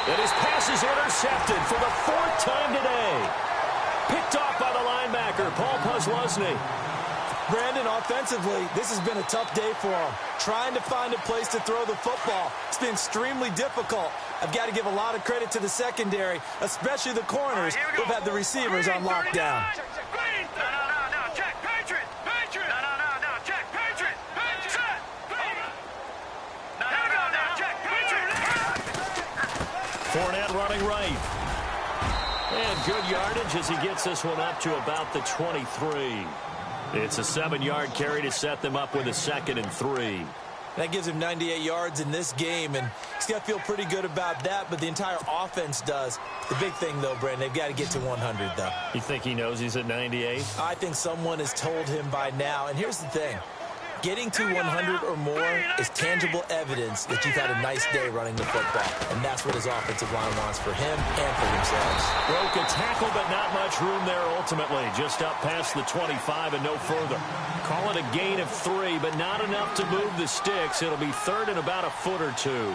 S2: And his pass is intercepted for the 4th time today. Picked off by the linebacker, Paul Posluszny.
S3: Brandon, offensively, this has been a tough day for him. Trying to find a place to throw the football. It's been extremely difficult. I've got to give a lot of credit to the secondary, especially the corners who've had the receivers on lockdown.
S4: Check, Patriot! No, check, Patriot! Set! No, check, Patriot!
S2: Fournette running right. And good yardage as he gets this one up to about the 23. It's a 7-yard carry to set them up with a 2nd and 3.
S3: That gives him 98 yards in this game, and he's got to feel pretty good about that, but the entire offense does. The big thing, though, Brandon, they've got to get to 100, though.
S2: You think he knows he's at 98?
S3: I think someone has told him by now, and here's the thing. Getting to 100 or more is tangible evidence that you've had a nice day running the football, and that's what his offensive line wants for him and for themselves.
S2: Broke a tackle, but not much room there ultimately. Just up past the 25 and no further. Call it a gain of 3, but not enough to move the sticks. It'll be 3rd and about a foot or 2.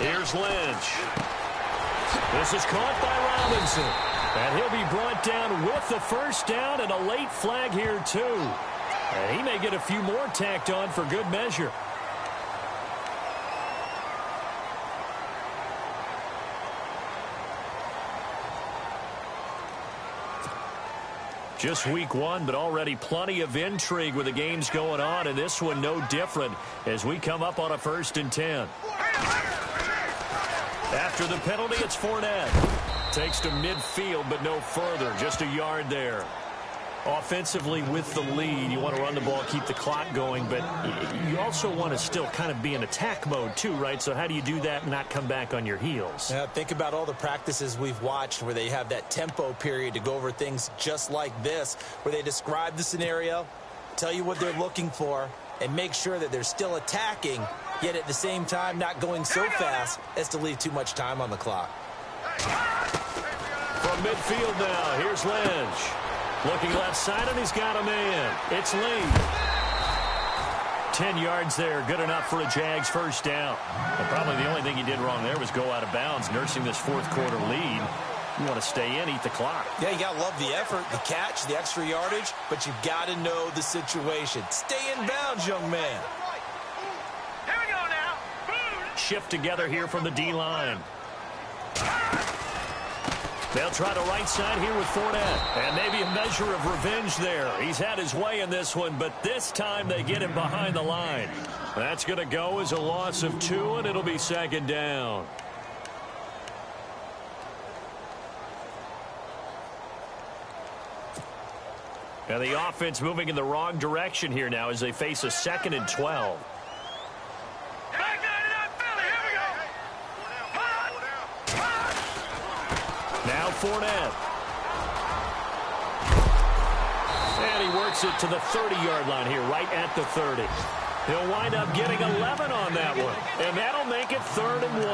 S2: Here's Lynch. This is caught by Robinson. And he'll be brought down with the first down and a late flag here, too. And he may get a few more tacked on for good measure. Just week 1, but already plenty of intrigue with the games going on, and this one no different as we come up on a 1st and 10. After the penalty, it's Fournette. Takes to midfield, but no further. Just a yard there. Offensively with the lead, you want to run the ball, keep the clock going, but you also want to still kind of be in attack mode too, right? So how do you do that and not come back on your heels?
S3: Yeah, think about all the practices we've watched where they have that tempo period to go over things just like this, where they describe the scenario, tell you what they're looking for, and make sure that they're still attacking, yet at the same time not going so fast as to leave too much time on the clock.
S2: From midfield now, here's Lynch. Looking left side, and he's got a man. It's Lee. 10 yards there, good enough for a Jags first down. And probably the only thing he did wrong there was go out of bounds, nursing this fourth quarter lead. You want to stay in, eat the clock.
S3: Yeah, you got to love the effort, the catch, the extra yardage, but you've got to know the situation. Stay in bounds, young man.
S4: Here we go now.
S2: Shift together here from the D-line. They'll try the right side here with Fournette. And maybe a measure of revenge there. He's had his way in this one, but this time they get him behind the line. That's going to go as a loss of 2, and it'll be second down. And the offense moving in the wrong direction here now as they face a 2nd and 12. Now Fournette. And he works it to the 30-yard line here, right at the 30. He'll wind up getting 11 on that one. And that'll make it 3rd and 1.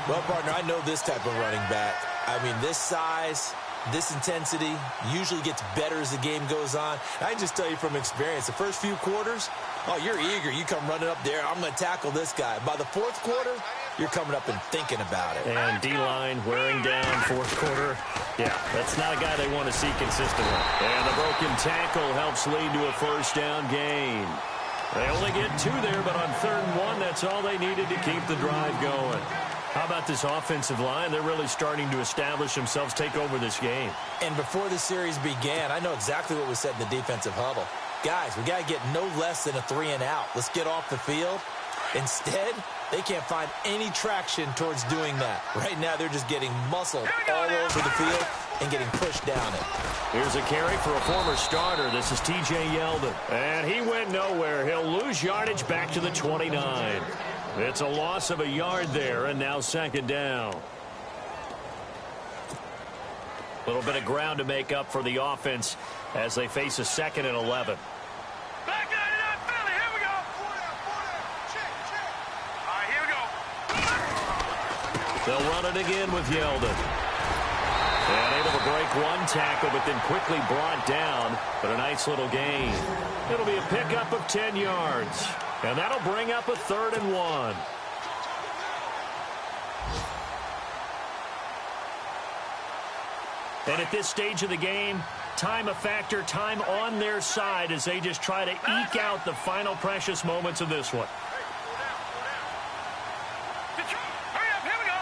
S3: Well, partner, I know this type of running back. I mean, this size, this intensity usually gets better as the game goes on. I can just tell you from experience, the first few quarters, oh, you're eager. You come running up there. I'm going to tackle this guy. By the fourth quarter, you're coming up and thinking about it.
S2: And D-line wearing down fourth quarter. Yeah, that's not a guy they want to see consistently. And the broken tackle helps lead to a first down gain. They only get 2 there, but on 3rd and 1, that's all they needed to keep the drive going. How about this offensive line? They're really starting to establish themselves, take over this game.
S3: And before the series began, I know exactly what was said in the defensive huddle. Guys, we got to get no less than a 3 and out. Let's get off the field. Instead, they can't find any traction towards doing that. Right now, they're just getting muscled all over the field and getting pushed down it.
S2: Here's a carry for a former starter. This is T.J. Yeldon. And he went nowhere. He'll lose yardage back to the 29. It's a loss of a yard there, and now 2nd down. A little bit of ground to make up for the offense as they face a 2nd and 11.
S4: Back 99, Philly. Here we go. All right, here we go.
S2: They'll run it again with Yeldon. And able to break one tackle, but then quickly brought down. But a nice little gain. It'll be a pickup of 10 yards. And that'll bring up a 3rd and 1. And at this stage of the game, time a factor, time on their side as they just try to eke out the final precious moments of this one.
S4: Hurry up, here we go.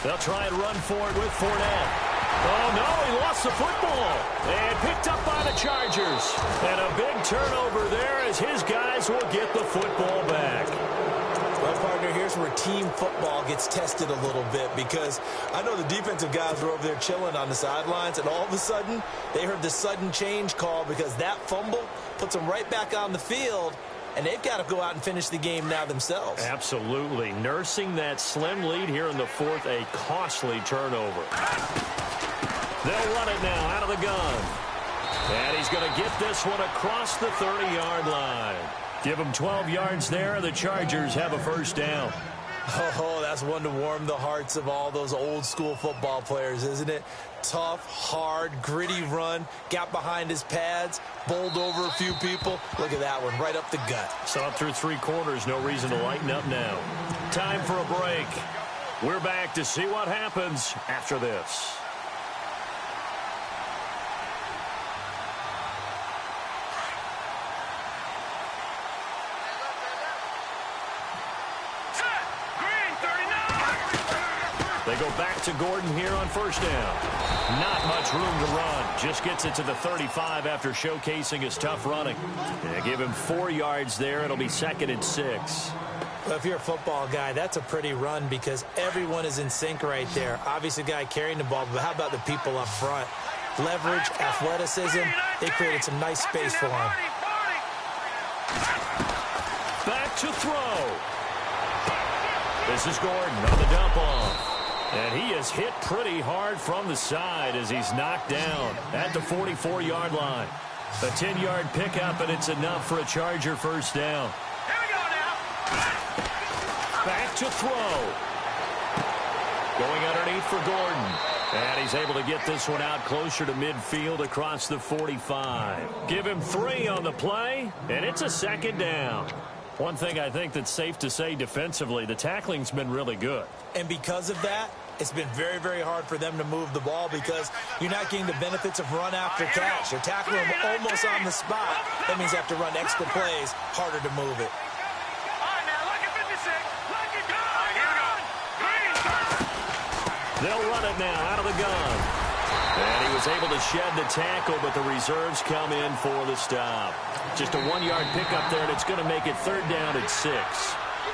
S2: They'll try and run forward with Fournette. Oh, no, he lost the football. And picked up by the Chargers. And a big turnover there as his guys will get the football back.
S3: Well, partner, here's where team football gets tested a little bit because I know the defensive guys were over there chilling on the sidelines, and all of a sudden, they heard the sudden change call because that fumble puts them right back on the field, and they've got to go out and finish the game now themselves.
S2: Absolutely. Nursing that slim lead here in the 4th, a costly turnover. They'll run it now out of the gun. And he's going to get this one across the 30-yard line. Give him 12 yards there. The Chargers have a first down.
S3: Oh, that's one to warm the hearts of all those old-school football players, isn't it? Tough, hard, gritty run. Got behind his pads, bowled over a few people. Look at that one, right up the gut.
S2: So up through 3 quarters, no reason to lighten up now. Time for a break. We're back to see what happens after this. They go back to Gordon here on first down. Not much room to run. Just gets it to the 35 after showcasing his tough running. They give him 4 yards there. It'll be 2nd and 6.
S3: Well, if you're a football guy, that's a pretty run because everyone is in sync right there. Obviously, the guy carrying the ball, but how about the people up front? Leverage, athleticism, they created some nice space for him.
S2: Back to throw. This is Gordon on the dump off. And he is hit pretty hard from the side as he's knocked down at the 44-yard line. A 10-yard pickup, and it's enough for a Charger first down.
S4: Here we go now.
S2: Back to throw. Going underneath for Gordon. And he's able to get this one out closer to midfield across the 45. Give him 3 on the play, and it's a second down. One thing I think that's safe to say defensively, the tackling's been really good.
S3: And because of that, it's been very, very hard for them to move the ball because you're not getting the benefits of run after catch. You're tackling them almost on the spot. That means you have to run extra plays, harder to move it.
S2: They'll run it now out of the gun. And he was able to shed the tackle, but the reserves come in for the stop. Just a 1-yard pickup there, and it's going to make it 3rd down at 6.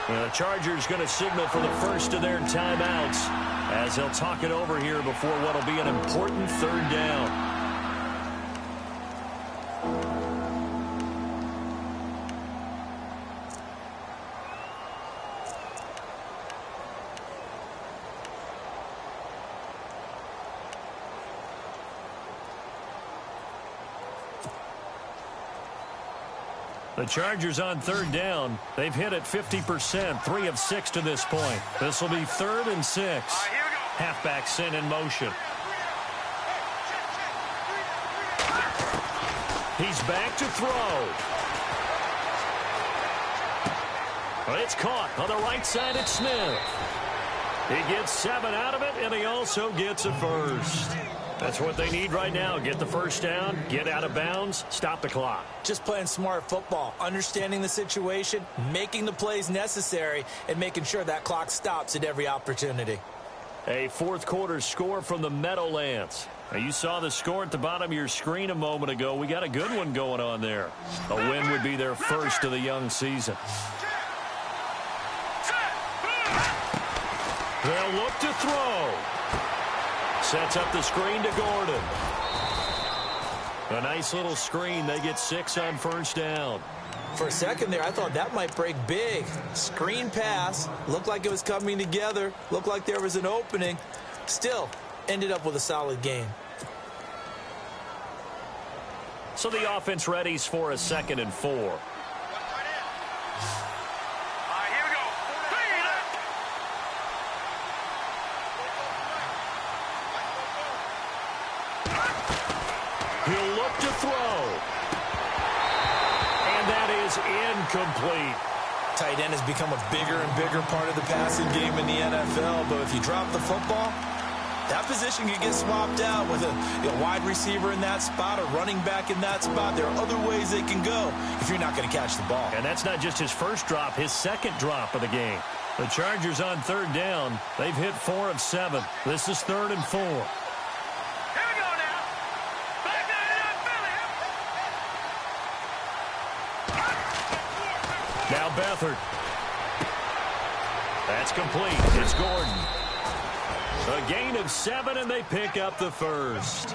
S2: And the Chargers going to signal for the first of their timeouts as they'll talk it over here before what will be an important 3rd down. The Chargers on 3rd down. They've hit it 50%, 3 of 6 to this point. This will be 3rd and 6. Halfback sent in motion. He's back to throw. It's caught on the right side at Smith. He gets 7 out of it, and he also gets a first. That's what they need right now. Get the first down, get out of bounds, stop the clock.
S3: Just playing smart football, understanding the situation, making the plays necessary, and making sure that clock stops at every opportunity.
S2: A 4th quarter score from the Meadowlands. Now, you saw the score at the bottom of your screen a moment ago. We got a good one going on there. A win would be their first of the young season. They'll look to throw. Sets up the screen to Gordon. A nice little screen. They get 6 on 1st down.
S3: For a second there, I thought that might break big. Screen pass. Looked like it was coming together. Looked like there was an opening. Still, ended up with a solid game.
S2: So the offense readies for a 2nd and 4. He'll look to throw. And that is incomplete.
S3: Tight end has become a bigger and bigger part of the passing game in the NFL, but if you drop the football, that position can get swapped out with a wide receiver in that spot, a running back in that spot. There are other ways they can go if you're not going to catch the ball.
S2: And that's not just his first drop, his 2nd drop of the game. The Chargers on 3rd down. They've hit 4 of 7. This is 3rd and 4. Now Beathard. That's complete. It's Gordon. A gain of 7, and they pick up the first.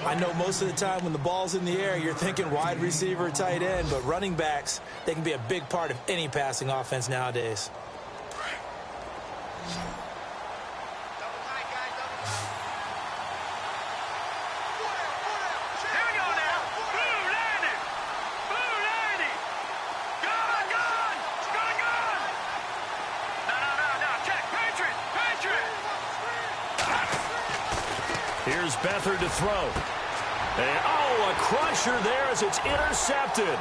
S3: I know most of the time when the ball's in the air, you're thinking wide receiver, tight end, but running backs, they can be a big part of any passing offense nowadays.
S2: Here's Beathard to throw. And, a crusher there as it's intercepted.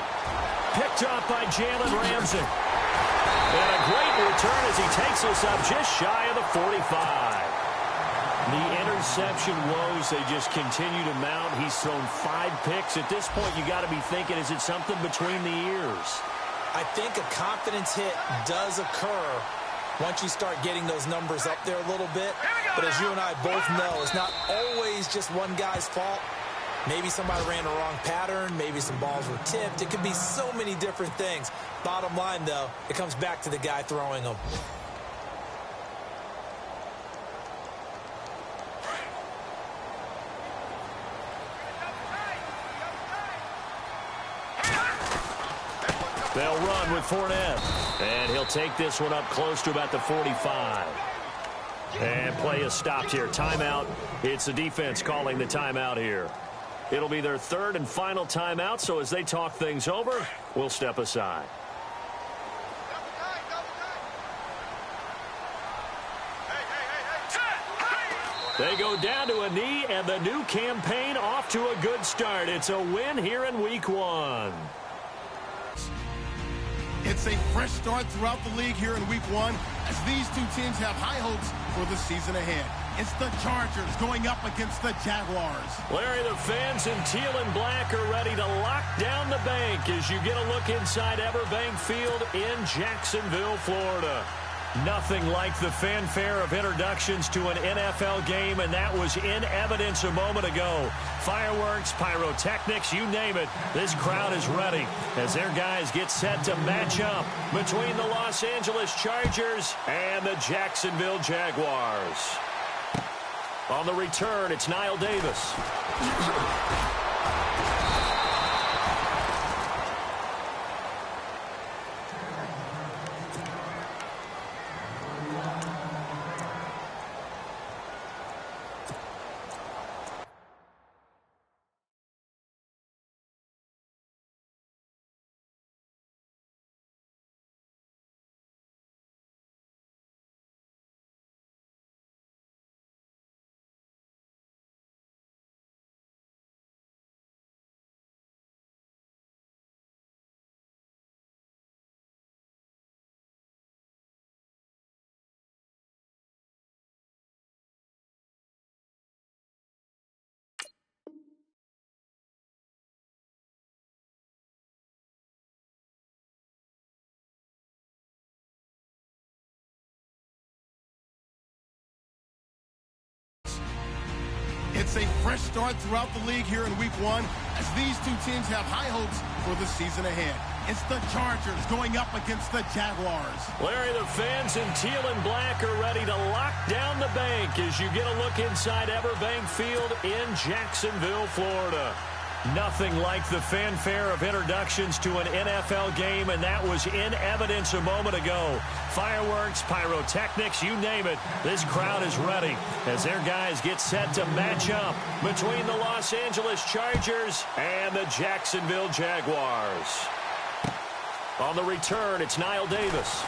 S2: Picked up by Jalen Ramsey. And a great return as he takes us up just shy of the 45. The interception woes, they just continue to mount. He's thrown 5 picks. At this point, you got to be thinking, is it something between the ears?
S3: I think a confidence hit does occur once you start getting those numbers up there a little bit. But as you and I both know, it's not always just one guy's fault. Maybe somebody ran the wrong pattern. Maybe some balls were tipped. It could be so many different things. Bottom line, though, it comes back to the guy throwing them.
S2: They'll run with Fournette. And he'll take this one up close to about the 45. And play is stopped here. Timeout. It's the defense calling the timeout here. It'll be their 3rd and final timeout, so as they talk things over, we'll step aside. They go down to a knee, and the new campaign off to a good start. It's a win here in Week 1.
S1: It's a fresh start throughout the league here in Week 1 as these two teams have high hopes for the season ahead. It's the Chargers going up against the Jaguars.
S2: Larry, the fans in teal and black are ready to lock down the bank as you get a look inside Everbank Field in Jacksonville, Florida. Nothing like the fanfare of introductions to an NFL game, and that was in evidence a moment ago. Fireworks, pyrotechnics, you name it. This crowd is ready as their guys get set to match up between the Los Angeles Chargers and the Jacksonville Jaguars. On the return, it's Niall Davis.
S1: It's a fresh start throughout the league here in Week 1 as these two teams have high hopes for the season ahead. It's the Chargers going up against the Jaguars.
S2: Larry, the fans in teal and black are ready to lock down the bank as you get a look inside Everbank Field in Jacksonville, Florida. Nothing like the fanfare of introductions to an NFL game, and that was in evidence a moment ago. Fireworks, pyrotechnics, you name it. This crowd is ready as their guys get set to match up between the Los Angeles Chargers and the Jacksonville Jaguars. On the return, it's Niall Davis.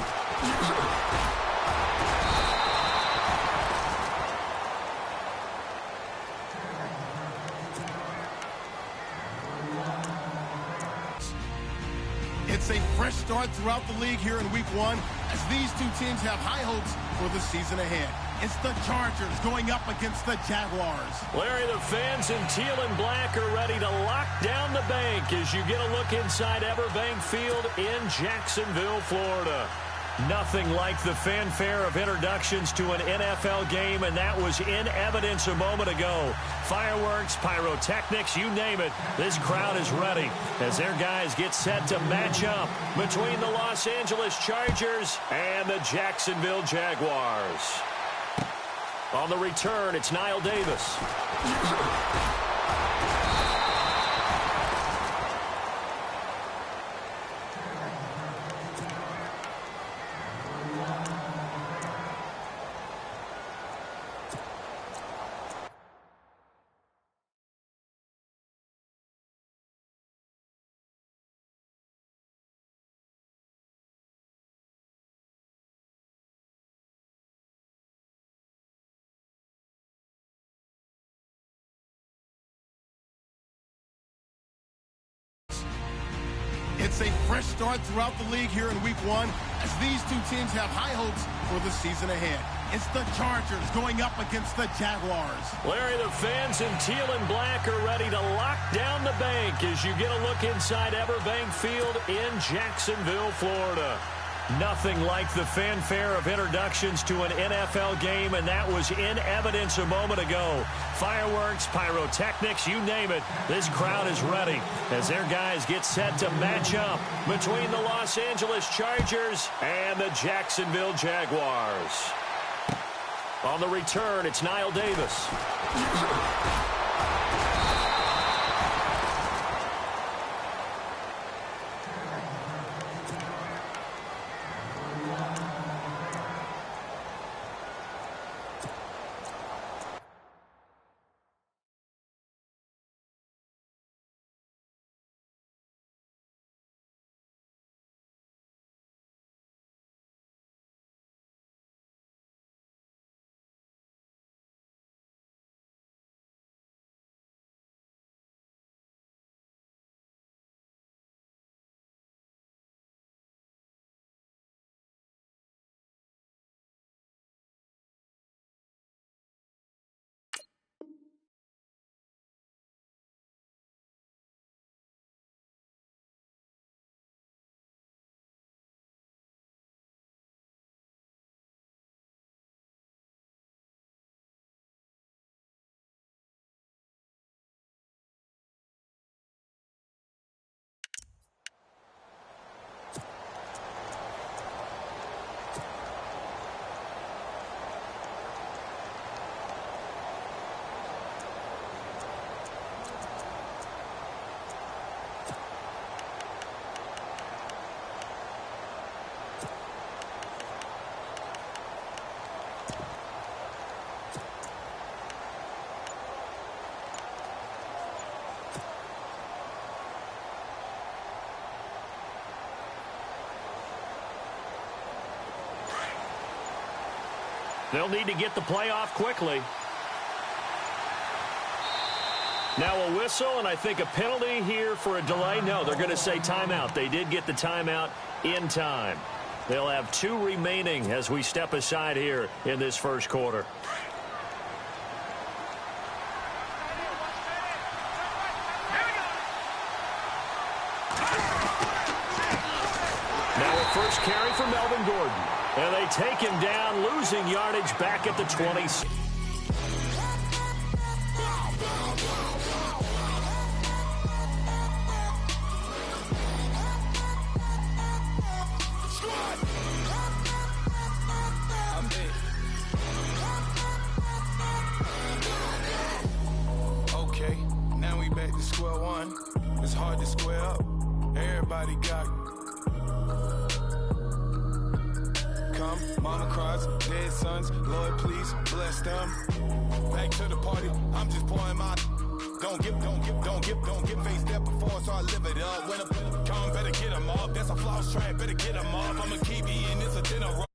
S1: It's a fresh start throughout the league here in Week 1 as these two teams have high hopes for the season ahead. It's the Chargers going up against the Jaguars.
S2: Larry, the fans in teal and black are ready to lock down the bank as you get a look inside Everbank Field in Jacksonville, Florida. Nothing like the fanfare of introductions to an NFL game, and that was in evidence a moment ago. Fireworks, pyrotechnics, you name it. This crowd is ready as their guys get set to match up between the Los Angeles Chargers and the Jacksonville Jaguars. On the return, it's Niall Davis.
S1: It's a fresh start throughout the league here in Week 1 as these two teams have high hopes for the season ahead. It's the Chargers going up against the Jaguars.
S2: Larry, the fans in teal and black are ready to lock down the bank as you get a look inside Everbank Field in Jacksonville, Florida. Nothing like the fanfare of introductions to an NFL game, and that was in evidence a moment ago. Fireworks, pyrotechnics, you name it. This crowd is ready as their guys get set to match up between the Los Angeles Chargers and the Jacksonville Jaguars. On the return, it's Niall Davis. They'll need to get the play off quickly. Now a whistle, and I think a penalty here for a delay. No, they're going to say timeout. They did get the timeout in time. They'll have 2 remaining as we step aside here in this first quarter. Now a first carry for Melvin Gordon. And they take him down, losing yardage back at the 20.
S5: Okay, now we back to square one. It's hard to square up. Everybody got come, mama cries, dead sons, Lord please bless them. Back to the party, I'm just pouring my. Don't get face step before, so I live it up. When I come, better get them up. That's a floss track, better get them up. I'm a keep eating, it's a dinner.